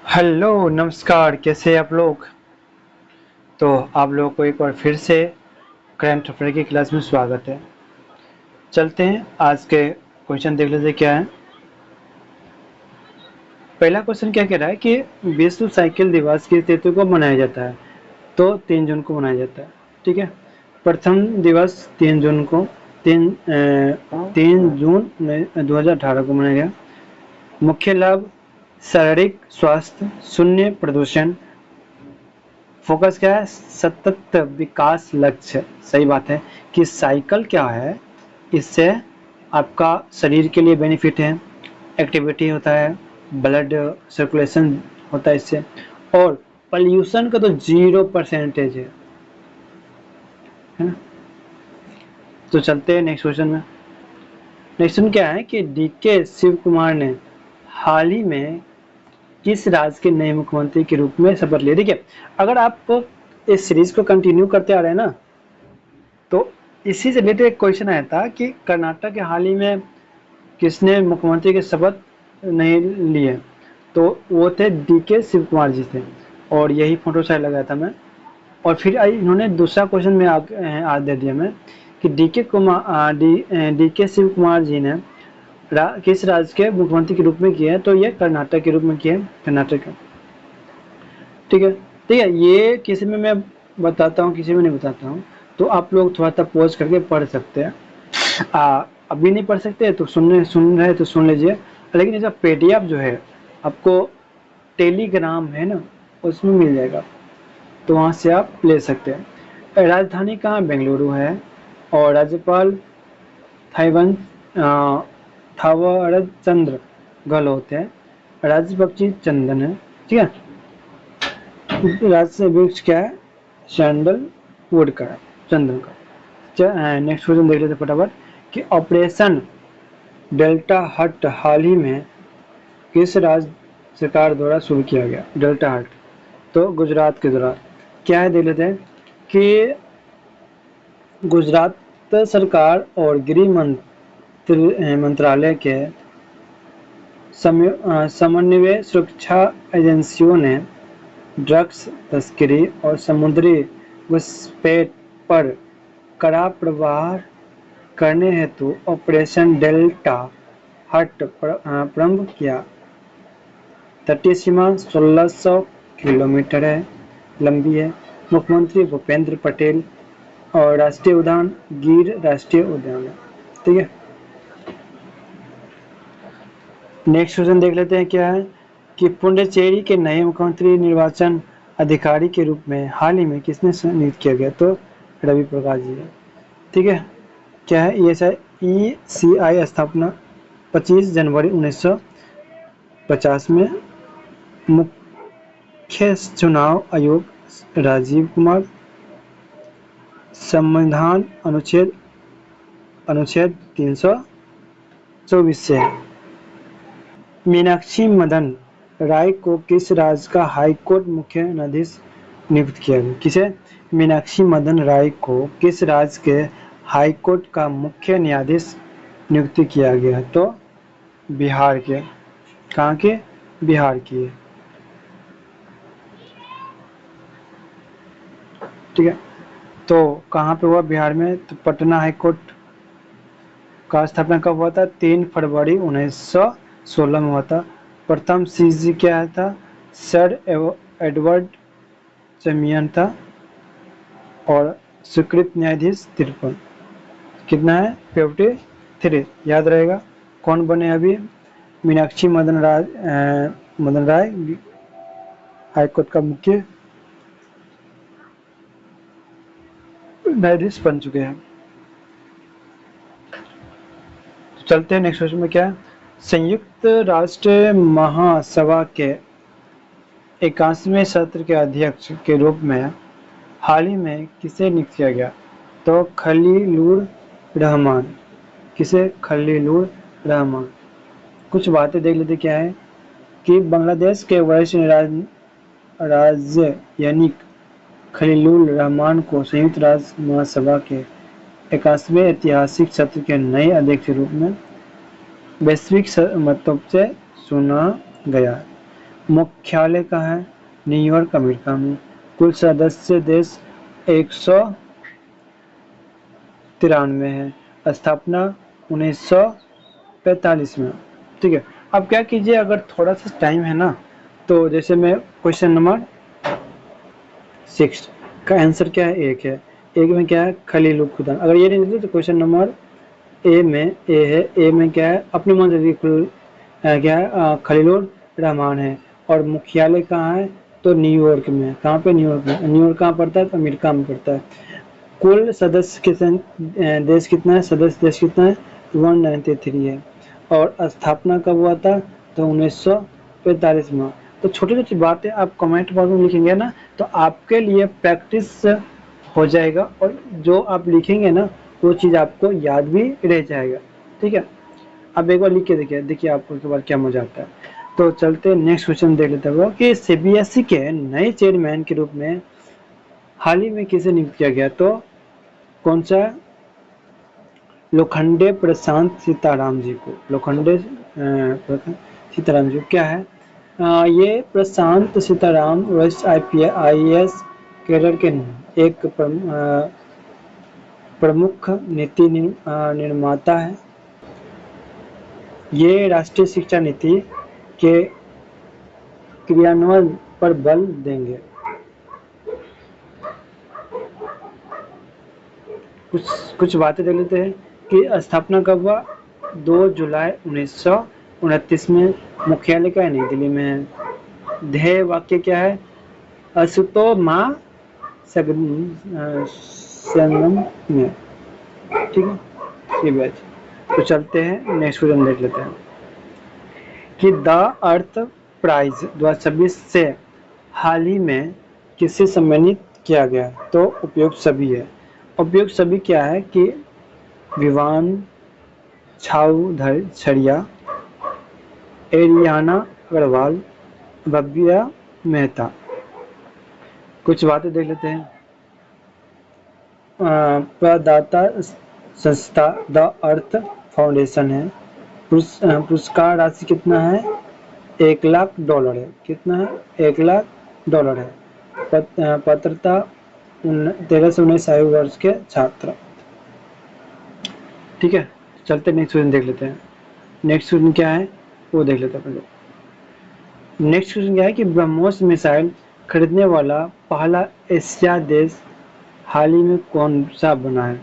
Hello नमस्कार, कैसे हैं आप लोग। तो आप लोगों को एक बार फिर से करंट अफेयर की क्लास में स्वागत है। चलते हैं आज के क्वेश्चन देख लेते हैं क्या है। पहला क्वेश्चन क्या कह रहा है कि विश्व साइकिल दिवस किस तिथि को मनाया जाता है। तो 3 जून को मनाया जाता है। ठीक है, प्रथम दिवस 3 जून को 3 जून 2018 को मनाया गया। मुख्य लाभ शारीरिक स्वास्थ्य, शून्य प्रदूषण। फोकस क्या है, सतत विकास लक्ष्य। सही बात है कि साइकिल क्या है, इससे आपका शरीर के लिए बेनिफिट है, एक्टिविटी होता है, ब्लड सर्कुलेशन होता है इससे, और पॉल्यूशन का तो 0% है ना। तो चलते हैं नेक्स्ट क्वेश्चन में। नेक्स्ट क्वेश्चन क्या है कि डीके शिव कुमार ने हाल ही में किस राज्य के नए मुख्यमंत्री के रूप में शपथ लिया। देखिए, अगर आप इस सीरीज को कंटिन्यू करते आ रहे हैं ना, तो इसी से रिलेटेड एक क्वेश्चन आया था कि कर्नाटक के हाल ही में किसने मुख्यमंत्री की शपथ नहीं लिए। तो वो थे डीके शिव कुमार जी थे, और यही फोटो शायद लगाया था मैं। और फिर इन्होंने दूसरा क्वेश्चन में आज दे दिया मैं कि डीके शिव कुमार जी ने किस राज्य के मुख्यमंत्री के रूप में किए हैं। तो ये कर्नाटक के रूप में किए, कर्नाटक। ठीक है, ठीक है, ये किसी में मैं बताता हूँ, किसी में नहीं बताता हूँ। तो आप लोग थोड़ा सा पॉज करके पढ़ सकते हैं। अभी नहीं पढ़ सकते तो सुन रहे तो सुन लीजिए, लेकिन इसका पीडीएफ जो है आपको टेलीग्राम है ना, उसमें मिल जाएगा, तो वहाँ से आप ले सकते हैं। राजधानी कहाँ, बेंगलुरु है। और राज्यपाल थावरचंद्र चंद्र गहलोत है। राज्य पक्षी चंदन है। ठीक है, राज्य वृक्ष क्या है, सैंडल वुड का है, चंदन का। नेक्स्ट क्वेश्चन देख लेते फटाफट कि ऑपरेशन डेल्टा हट हाल ही में किस राज्य सरकार द्वारा शुरू किया गया। डेल्टा हट तो गुजरात के द्वारा। क्या है देख लेते हैं कि गुजरात सरकार और गृह मंत्रालय के समन्वय सुरक्षा एजेंसियों ने ड्रग्स तस्करी और समुद्री घुसपैठ पर कड़ा प्रहार करने हेतु ऑपरेशन डेल्टा हट प्रारंभ किया। तटीय सीमा 1600 किलोमीटर है, लंबी है। मुख्यमंत्री भूपेंद्र पटेल, और राष्ट्रीय उद्यान गिर राष्ट्रीय उद्यान है। ठीक है, नेक्स्ट क्वेश्चन देख लेते हैं क्या है कि पुडुचेरी के नए मुख्यमंत्री निर्वाचन अधिकारी के रूप में हाल ही में किसने नियुक्त किया गया। तो रवि प्रकाश जी है। ठीक है, क्या है, ECI स्थापना 25 जनवरी 1950 में। मुख्य चुनाव आयोग राजीव कुमार। संविधान अनुच्छेद 324 से है। मीनाक्षी मदन राय को किस राज्य का हाईकोर्ट मुख्य न्यायाधीश नियुक्त किया गया। किसे, मीनाक्षी मदन राय को किस राज्य के हाईकोर्ट का मुख्य न्यायाधीश नियुक्त किया गया। तो बिहार के। कहाँ के, बिहार की। ठीक है, तो कहाँ पे हुआ, बिहार में। तो पटना हाईकोर्ट का स्थापना कब हुआ था, 3 फरवरी 1916 में हुआ था। प्रथम सीजी क्या था, सर एडवर्ड चमियन था। और स्वीकृत न्यायाधीश 53। कितना है, 53, याद रहेगा। कौन बने अभी, मीनाक्षी मदन राय हाईकोर्ट का मुख्य न्यायाधीश बन चुके हैं। चलते हैं नेक्स्ट क्वेश्चन में क्या है। संयुक्त राष्ट्र महासभा के 81वें सत्र के अध्यक्ष के रूप में हाल ही में किसे नियुक्त किया गया। तो खलीलुर रहमान। किसे, खलीलुर रहमान। कुछ बातें देख लेते क्या है कि बांग्लादेश के वरिष्ठ राजनयिक खलीलुर रहमान को संयुक्त राष्ट्र महासभा के 81वें ऐतिहासिक सत्र के नए अध्यक्ष के रूप में वैश्विक महत्व से चुना गया। मुख्यालय कहाँ है? न्यूयॉर्क, अमेरिका में। कुल सदस्य देश 193 है। स्थापना 1945 में। ठीक है, अब क्या कीजिए, अगर थोड़ा सा टाइम है ना, तो जैसे मैं क्वेश्चन नंबर 6 का आंसर क्या है? एक है। एक में क्या है? खलील खुदा। अगर ये नहीं तो क्वेश्चन नंबर ए में ए है। ए में क्या है? अपने मन से क्या है? खलीलुर रहमान है। और मुख्यालय कहाँ है? तो न्यूयॉर्क में है। कहाँ पे? न्यूयॉर्क में। न्यूयॉर्क कहाँ पड़ता है? तो अमेरिका में पड़ता है। कुल सदस्य देश कितना है? सदस्य देश कितना है? 193 है। और स्थापना कब हुआ था? तो 1945 में। तो छोटी छोटी बातें आप कमेंट बॉक्स में लिखेंगे ना, तो आपके लिए प्रैक्टिस हो जाएगा, और जो आप लिखेंगे ना वो चीज़ आपको याद भी रह जाएगा। ठीक है, अब एक बार लिख के देखिए, देखिए आपको एक बार क्या मजा आता है। तो चलते नेक्स्ट क्वेश्चन देख लेते हैं कि सीबीएसई के नए चेयरमैन के रूप में हाल ही में किसे नियुक्त किया गया? तो कौन सा? लोखंडे प्रशांत सीताराम जी को। लोखंडे सीताराम जी क्या है? ये प्रशांत सीताराम वरिष्ठ IAS कैडर के एक प्रमुख नीति निर्माता है। ये राष्ट्रीय शिक्षा नीति के क्रियान्वयन पर बल देंगे। कुछ बातें देख लेते हैं कि स्थापना कब हुआ? 2 जुलाई 1929 में। मुख्यालय क्या है? नई दिल्ली में है। ध्येय वाक्य क्या है? असुतो माँ संगम में। ठीक है, ये भी अच्छा। तो चलते हैं नेक्स्ट क्वेश्चन देख लेते हैं कि द अर्थ प्राइज 2026 से हाल ही में किसे सम्मानित किया गया? तो उपयुक्त सभी है। उपयुक्त सभी क्या है कि विवान छाउछरिया, एरियाना अग्रवाल, भव्या मेहता। कुछ बातें देख लेते हैं। प्रदाता संस्था द अर्थ फाउंडेशन है। पुरस्कार राशि कितना है? $1,00,000 है। कितना है? $1,00,000 है। पात्रता 13 से 19 आयु वर्ष के छात्र। ठीक है, चलते नेक्स्ट क्वेश्चन देख लेते हैं। नेक्स्ट क्वेश्चन क्या है वो देख लेते हैं पहले। नेक्स्ट क्वेश्चन क्या है कि ब्रह्मोस मिसाइल खरीदने वाला पहला एशिया देश हाल ही में कौन सा बना है?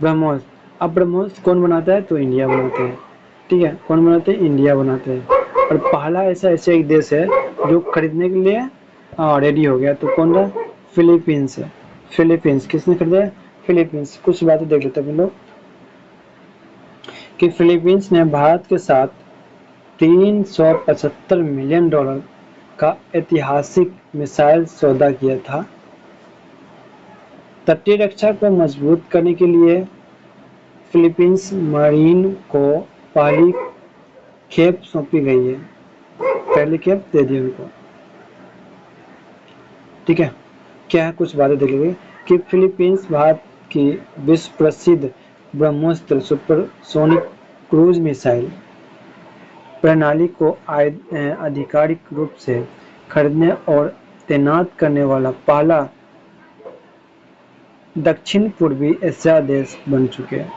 ब्रह्मोस। अब ब्रह्मोस कौन बनाता है? तो इंडिया बनाते हैं। ठीक है, कौन बनाते हैं? इंडिया बनाते हैं। और पहला ऐसा एशियाई देश है जो खरीदने के लिए रेडी हो गया, तो कौन रहा? फिलीपींस है। फिलीपींस। किसने खरीदा है? फिलीपींस। कुछ बातें देख लेते हैं हम लोग कि फिलीपींस ने भारत के साथ $375 मिलियन का ऐतिहासिक मिसाइल सौदा किया था। तटीय रक्षा को मजबूत करने के लिए फिलीपींस मरीन को पहली खेप सौंपी गई है। पहली खेप दे दी उनको। ठीक है, क्या है? कुछ बातें देखेंगे कि फिलीपींस भारत की विश्व प्रसिद्ध ब्रह्मोस्त्र सुपरसोनिक क्रूज मिसाइल प्रणाली को आधिकारिक रूप से खरीदने और तैनात करने वाला पहला दक्षिण पूर्वी एशिया देश बन चुके हैं।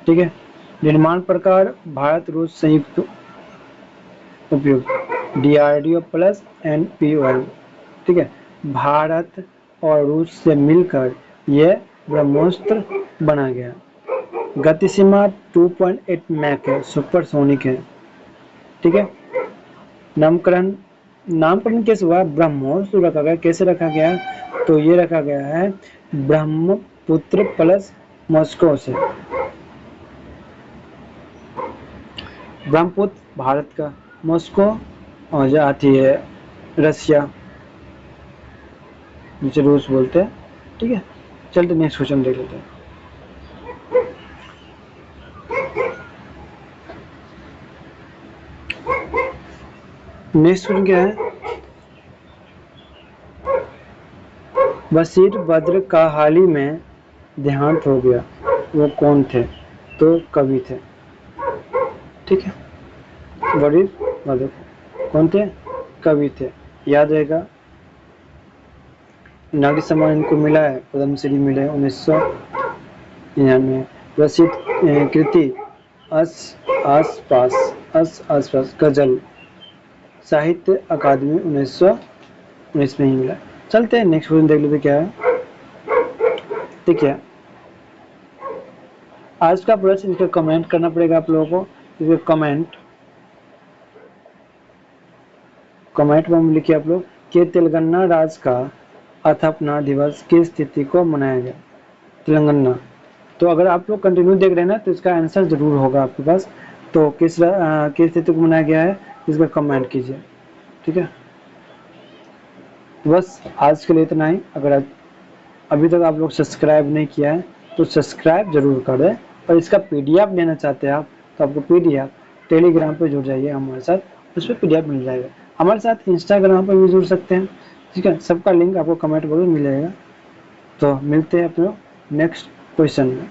ठीक है, निर्माण प्रकार भारत रूस संयुक्त उपयोग DRDO प्लस NPOL। ठीक है, भारत और रूस से मिलकर यह ब्रह्मोस्त्र बना गया। गति सीमा 2.8 मैक है, सुपरसोनिक है। ठीक है, नामकरण कैसे हुआ? ब्रह्मोस्त्र रखा गया। कैसे रखा गया? तो ये रखा गया है ब्रह्मपुत्र प्लस मॉस्को से। ब्रह्मपुत्र भारत का, मॉस्को और जो आती है रसिया, जिसे रूस बोलते हैं। ठीक है, चलते नेक्स्ट क्वेश्चन देख लेते हैं। नेक्स्ट क्वेश्चन क्या है? बशीर बद्र का हाल ही में देहांत हो गया, वो कौन थे? तो कवि थे। ठीक है, वरीद देखो कौन थे, कवि थे, याद रहेगा। नागरिक सम्मान इनको मिला है, पद्मश्री मिले 1999। प्रसिद्ध कृति आस पास गजल, साहित्य अकादमी 1919 में ही मिला। चलते हैं नेक्स्ट क्वेश्चन देख लेते क्या है। ठीक है, आज का प्रश्न, इसका कमेंट करना पड़ेगा आप लोगों को। इसका कमेंट में लिखिए आप लोग कि तेलंगाना राज्य का स्थापना दिवस किस तिथि को मनाया गया। तेलंगाना, तो अगर आप लोग कंटिन्यू देख रहे हैं ना तो इसका आंसर जरूर होगा आपके पास। तो किस तिथि को मनाया गया है, इसका कमेंट कीजिए। ठीक है, बस आज के लिए इतना ही। अगर अभी तक आप लोग सब्सक्राइब नहीं किया है तो सब्सक्राइब जरूर करें, और इसका पीडीएफ लेना चाहते हैं आप तो आपको पीडीएफ टेलीग्राम पे जुड़ जाइए हमारे साथ, उस पर पीडीएफ मिल जाएगा। हमारे साथ इंस्टाग्राम पर भी जुड़ सकते हैं। ठीक है, सबका लिंक आपको कमेंट बॉक्स में मिलेगा। तो मिलते हैं अपने नेक्स्ट क्वेश्चन में।